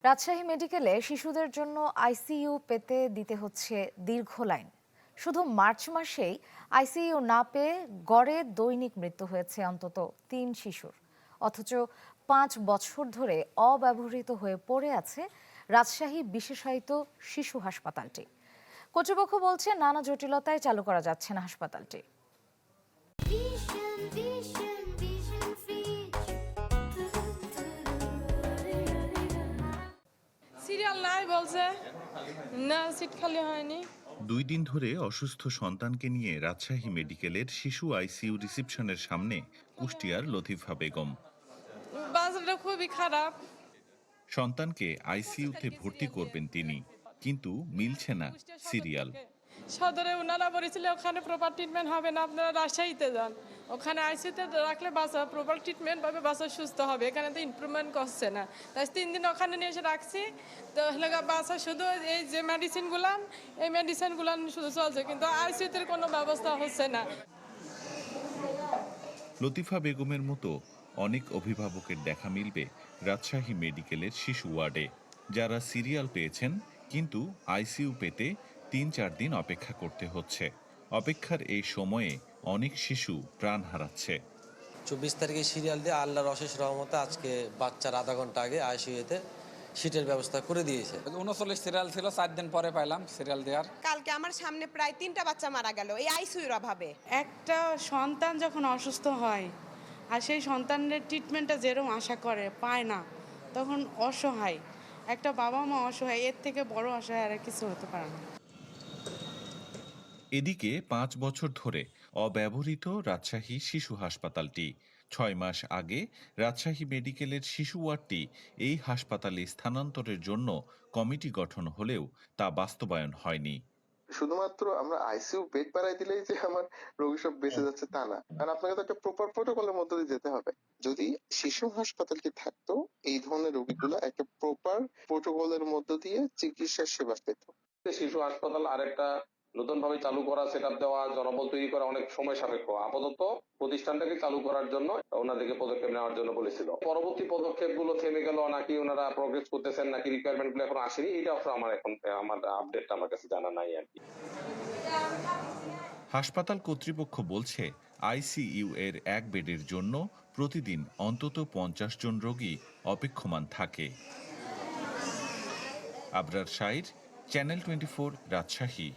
রাজশাহী মেডিকেলে শিশুদের জন্য আইসিইউ পেতে দিতে হচ্ছে দীর্ঘ লাইন। শুধু মার্চ মাসেই আইসিইউ না পেয়ে গড়ে দৈনিক মৃত্যু হয়েছে অন্তত ৩ শিশুর। অথচ ৫ বছর ধরে অব্যবহৃত হয়ে পড়ে আছে রাজশাহী বিশেষায়িত শিশু হাসপাতালটি। কর্তৃপক্ষ বলছে নানা জটিলতায় চালু করা যাচ্ছে না হাসপাতালটি। সিরিয়াল নাই বলছে, না সিট খালি হয়নি। ২ দিন ধরে অসুস্থ সন্তানকে নিয়ে রাজশাহী মেডিকেলের শিশু আইসিইউ রিসেপশনের সামনে কুষ্টিয়ার লতিফা বেগম। বাজারটা খুবই খারাপ। সন্তানকে আইসিইউতে ভর্তি করবেন তিনি, কিন্তু মিলছে না সিরিয়াল। সদরে ওনারা বলেছিল ওখানে প্রপার ট্রিটমেন্ট হবে না, আপনারা রাজশাহীতে যান, ওখানে আইসিইউতে রাখলে বাচ্চা প্রপার ট্রিটমেন্ট পাবে, বাচ্চা সুস্থ হবে। এখানে তো ইমপ্রুভমেন্ট করছে না, তাই 3 দিন ওখানে নিয়ে এসে রাখছি। তো হলে বাচ্চা শুধু এই যে মেডিসিনগুলান শুধু চলছে, কিন্তু আইসিইউতে কোনো ব্যবস্থা হচ্ছে না। লতিফা বেগমের মতো অনেক অভিভাবকের দেখা মিলবে রাজশাহী মেডিকেলের শিশু ওয়ার্ডে, যারা সিরিয়াল পেয়েছেন কিন্তু আইসিইউ পেতে ৩-৪ দিন অপেক্ষা করতে হচ্ছে। অপেক্ষার এই সময়ে অনেক শিশু প্রাণ হারাচ্ছে। 24 তারিখে সিরিয়াল দিয়ে আল্লাহর অশেষ রহমতে আজকে বাচ্চার আধা ঘন্টা আগে আইসিইউতে সিটের ব্যবস্থা করে দিয়েছে। 39 সিরিয়াল ছিল, 4 দিন পরে পাইলাম সিরিয়াল দেওয়ার। কালকে আমার সামনে প্রায় 3টা বাচ্চা মারা গেল এই আইসিইউর অভাবে। একটা সন্তান যখন অসুস্থ হয় আর সেই সন্তানের ট্রিটমেন্টটা যেরকম আশা করে পায় না, তখন অসহায় একটা বাবা মা অসহায়, এর থেকে বড় অসহায় আর কিছু হতে পারে না। এদিকে 5 বছর ধরে অব্যবহৃত রাজশাহী শিশু হাসপাতালটি। 6 মাস আগে রাজশাহী মেডিকেলের শিশু ওয়ার্ডটি এই হাসপাতালে স্থানান্তরের জন্য কমিটি গঠন হলেও তা বাস্তবায়ন হয়নি। শুধুমাত্র আমরা আইসিইউ বেড বাড়াই দিলেই যে আমার রোগী সব বেঁচে যাচ্ছে তা না, কারণ আপনাকে তো একটা প্রপার প্রোটোকলের মধ্যে দিয়ে যেতে হবে। যদি শিশু হাসপাতালটি থাকতো, এই ধরনের রোগীগুলো একটা প্রপার প্রোটোকলের মধ্য দিয়ে চিকিৎসার সেবা পেত। শিশু হাসপাতাল আরেকটা নতুন ভাবে চালু করা, সেটআপ দেওয়া, জনবল তৈরি করা অনেক সময় সাপেক্ষ। আপাতত প্রতিষ্ঠানটাকে চালু করার জন্য ওনাদেরকে পদক্ষেপ নেওয়ার জন্য বলেছিল। পরবর্তী পদক্ষেপ গুলো থেমে গেল নাকি ওনারা প্রোগ্রেস করতেছেন নাকি রিকোয়ারমেন্ট গুলো এখন আসেনি, এটা আমার আপডেটটা আমার কাছে জানা নাই আর কি। হাসপাতাল কর্তৃপক্ষ বলছে আইসিইউ এর 1 বেডের জন্য প্রতিদিন অন্তত 50 জন রোগী অপেক্ষমান থাকে। আবরার শাইর, চ্যানেল 24, রাজশাহী।